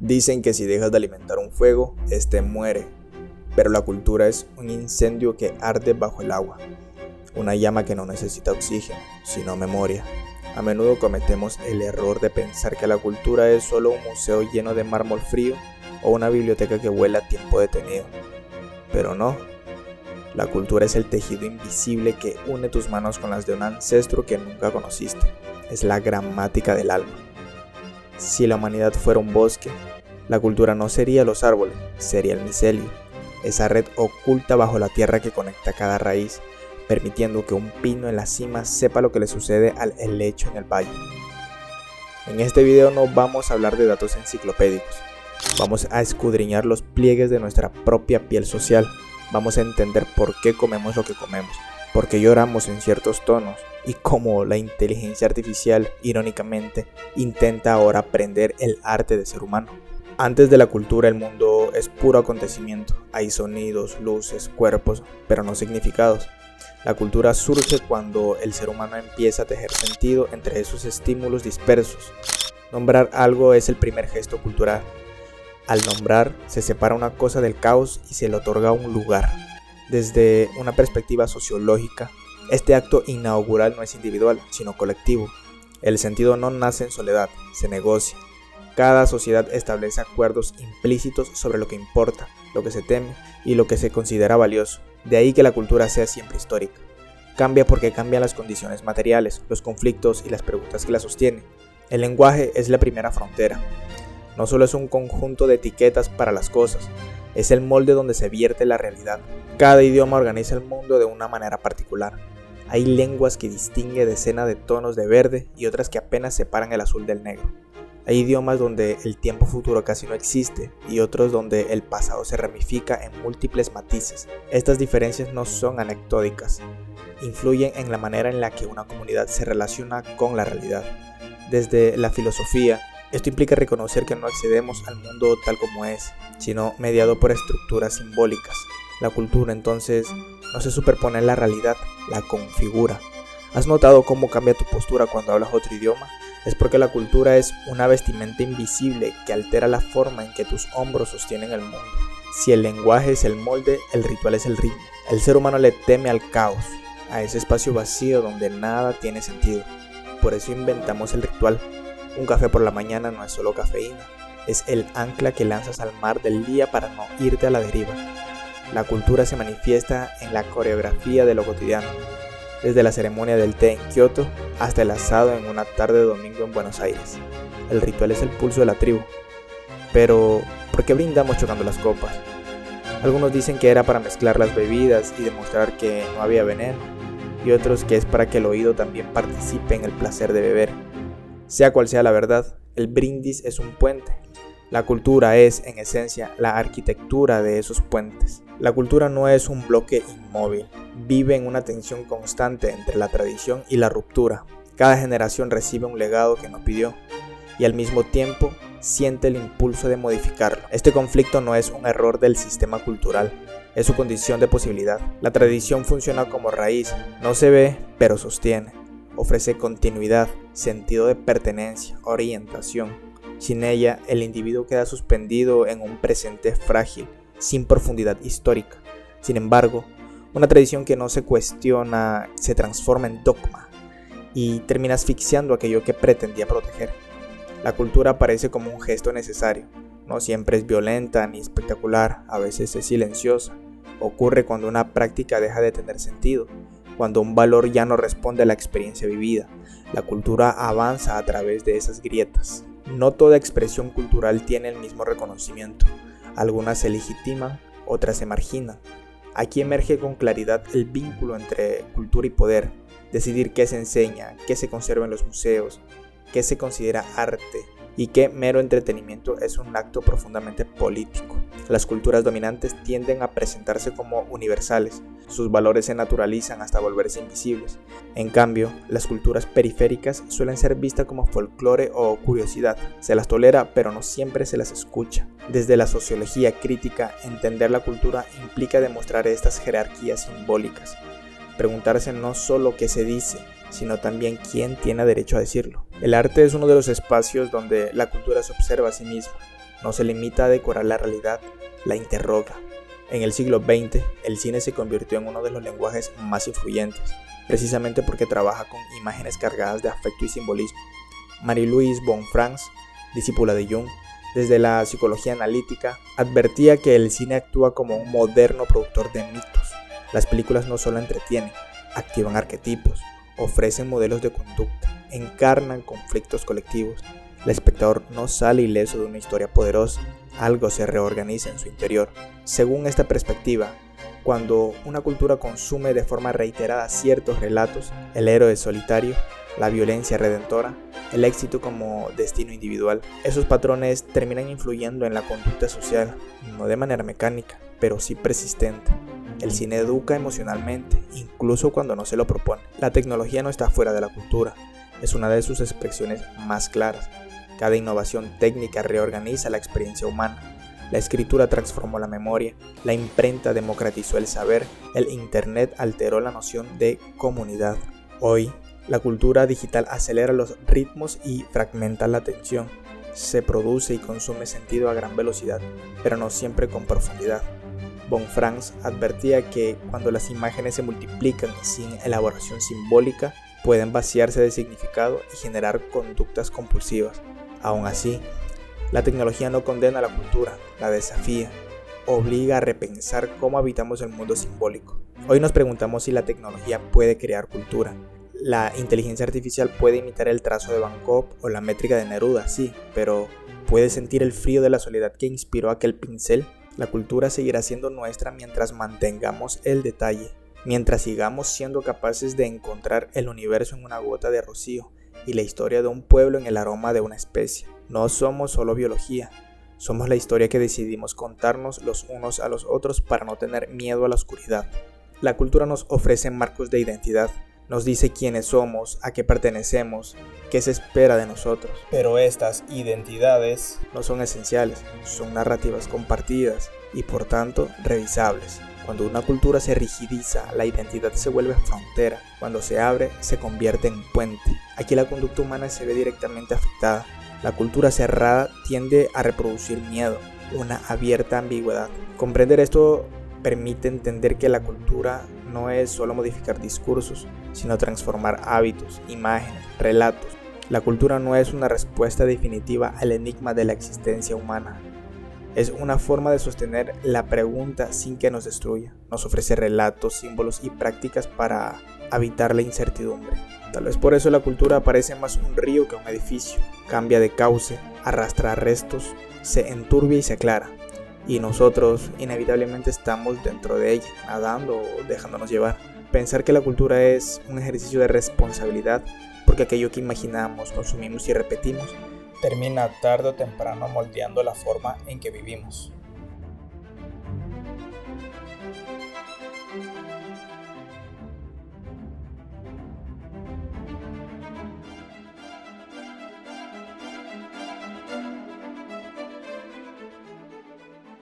Dicen que si dejas de alimentar un fuego, este muere, pero la cultura es un incendio que arde bajo el agua, una llama que no necesita oxígeno, sino memoria. A menudo cometemos el error de pensar que la cultura es solo un museo lleno de mármol frío o una biblioteca que huele a tiempo detenido. Pero no, la cultura es el tejido invisible que une tus manos con las de un ancestro que nunca conociste. Es la gramática del alma. Si la humanidad fuera un bosque, la cultura no sería los árboles, sería el micelio, esa red oculta bajo la tierra que conecta cada raíz, permitiendo que un pino en la cima sepa lo que le sucede al helecho en el valle. En este video no vamos a hablar de datos enciclopédicos, vamos a escudriñar los pliegues de nuestra propia piel social, vamos a entender por qué comemos lo que comemos, por qué lloramos en ciertos tonos y cómo la inteligencia artificial, irónicamente, intenta ahora aprender el arte de ser humano. Antes de la cultura, el mundo es puro acontecimiento. Hay sonidos, luces, cuerpos, pero no significados. La cultura surge cuando el ser humano empieza a tejer sentido entre esos estímulos dispersos. Nombrar algo es el primer gesto cultural. Al nombrar, se separa una cosa del caos y se le otorga un lugar. Desde una perspectiva sociológica, este acto inaugural no es individual, sino colectivo. El sentido no nace en soledad, se negocia. Cada sociedad establece acuerdos implícitos sobre lo que importa, lo que se teme y lo que se considera valioso. De ahí que la cultura sea siempre histórica. Cambia porque cambian las condiciones materiales, los conflictos y las preguntas que la sostienen. El lenguaje es la primera frontera. No solo es un conjunto de etiquetas para las cosas, es el molde donde se vierte la realidad. Cada idioma organiza el mundo de una manera particular. Hay lenguas que distinguen decenas de tonos de verde y otras que apenas separan el azul del negro. Hay idiomas donde el tiempo futuro casi no existe y otros donde el pasado se ramifica en múltiples matices. Estas diferencias no son anecdóticas, influyen en la manera en la que una comunidad se relaciona con la realidad. Desde la filosofía, esto implica reconocer que no accedemos al mundo tal como es, sino mediado por estructuras simbólicas. La cultura entonces no se superpone en la realidad, la configura. ¿Has notado cómo cambia tu postura cuando hablas otro idioma? Es porque la cultura es una vestimenta invisible que altera la forma en que tus hombros sostienen el mundo. Si el lenguaje es el molde, el ritual es el ritmo. El ser humano le teme al caos, a ese espacio vacío donde nada tiene sentido. Por eso inventamos el ritual. Un café por la mañana no es solo cafeína, es el ancla que lanzas al mar del día para no irte a la deriva. La cultura se manifiesta en la coreografía de lo cotidiano. Desde la ceremonia del té en Kioto hasta el asado en una tarde de domingo en Buenos Aires. El ritual es el pulso de la tribu. Pero, ¿por qué brindamos chocando las copas? Algunos dicen que era para mezclar las bebidas y demostrar que no había veneno, y otros que es para que el oído también participe en el placer de beber. Sea cual sea la verdad, el brindis es un puente. La cultura es, en esencia, la arquitectura de esos puentes. La cultura no es un bloque inmóvil, vive en una tensión constante entre la tradición y la ruptura. Cada generación recibe un legado que no pidió y al mismo tiempo siente el impulso de modificarlo. Este conflicto no es un error del sistema cultural, es su condición de posibilidad. La tradición funciona como raíz, no se ve, pero sostiene. Ofrece continuidad, sentido de pertenencia, orientación. Sin ella, el individuo queda suspendido en un presente frágil, sin profundidad histórica. Sin embargo, una tradición que no se cuestiona se transforma en dogma y termina asfixiando aquello que pretendía proteger. La cultura aparece como un gesto necesario. No siempre es violenta ni espectacular, a veces es silenciosa. Ocurre cuando una práctica deja de tener sentido, cuando un valor ya no responde a la experiencia vivida. La cultura avanza a través de esas grietas. No toda expresión cultural tiene el mismo reconocimiento. Algunas se legitiman, otras se marginan. Aquí emerge con claridad el vínculo entre cultura y poder. Decidir qué se enseña, qué se conserva en los museos, qué se considera arte y qué mero entretenimiento es un acto profundamente político. Las culturas dominantes tienden a presentarse como universales, sus valores se naturalizan hasta volverse invisibles. En cambio, las culturas periféricas suelen ser vistas como folclore o curiosidad. Se las tolera, pero no siempre se las escucha. Desde la sociología crítica, entender la cultura implica demostrar estas jerarquías simbólicas. Preguntarse no solo qué se dice, sino también quién tiene derecho a decirlo. El arte es uno de los espacios donde la cultura se observa a sí misma. no se limita a decorar la realidad, la interroga. En el siglo XX, el cine se convirtió en uno de los lenguajes más influyentes, precisamente porque trabaja con imágenes cargadas de afecto y simbolismo. Marie-Louise von Franz, discípula de Jung, desde la psicología analítica, advertía que el cine actúa como un moderno productor de mitos. Las películas no solo entretienen, activan arquetipos, ofrecen modelos de conducta, encarnan conflictos colectivos. El espectador no sale ileso de una historia poderosa, algo se reorganiza en su interior. Según esta perspectiva, cuando una cultura consume de forma reiterada ciertos relatos, el héroe solitario, la violencia redentora, el éxito como destino individual, esos patrones terminan influyendo en la conducta social, no de manera mecánica, pero sí persistente. El cine educa emocionalmente, incluso cuando no se lo propone. La tecnología no está fuera de la cultura, es una de sus expresiones más claras. Cada innovación técnica reorganiza la experiencia humana. La escritura transformó la memoria, la imprenta democratizó el saber, el internet alteró la noción de comunidad. Hoy, la cultura digital acelera los ritmos y fragmenta la atención. Se produce y consume sentido a gran velocidad, pero no siempre con profundidad. Von Franz advertía que cuando las imágenes se multiplican sin elaboración simbólica, pueden vaciarse de significado y generar conductas compulsivas. Aún así, la tecnología no condena a la cultura, la desafía, obliga a repensar cómo habitamos el mundo simbólico. Hoy nos preguntamos si la tecnología puede crear cultura. La inteligencia artificial puede imitar el trazo de Van Gogh o la métrica de Neruda, sí, pero ¿puede sentir el frío de la soledad que inspiró aquel pincel? La cultura seguirá siendo nuestra mientras mantengamos el detalle, mientras sigamos siendo capaces de encontrar el universo en una gota de rocío y la historia de un pueblo en el aroma de una especie. No somos solo biología, somos la historia que decidimos contarnos los unos a los otros para no tener miedo a la oscuridad. La cultura nos ofrece marcos de identidad, nos dice quiénes somos, a qué pertenecemos, qué se espera de nosotros. Pero estas identidades no son esenciales, son narrativas compartidas y por tanto revisables. Cuando una cultura se rigidiza, la identidad se vuelve frontera. Cuando se abre, se convierte en puente. Aquí la conducta humana se ve directamente afectada. La cultura cerrada tiende a reproducir miedo, una abierta ambigüedad. Comprender esto permite entender que la cultura no es solo modificar discursos, sino transformar hábitos, imágenes, relatos. La cultura no es una respuesta definitiva al enigma de la existencia humana. Es una forma de sostener la pregunta sin que nos destruya. Nos ofrece relatos, símbolos y prácticas para habitar la incertidumbre. Tal vez por eso la cultura parece más un río que un edificio. Cambia de cauce, arrastra restos, se enturbia y se aclara. Y nosotros inevitablemente estamos dentro de ella, nadando o dejándonos llevar. Pensar que la cultura es un ejercicio de responsabilidad, porque aquello que imaginamos, consumimos y repetimos, termina tarde o temprano moldeando la forma en que vivimos.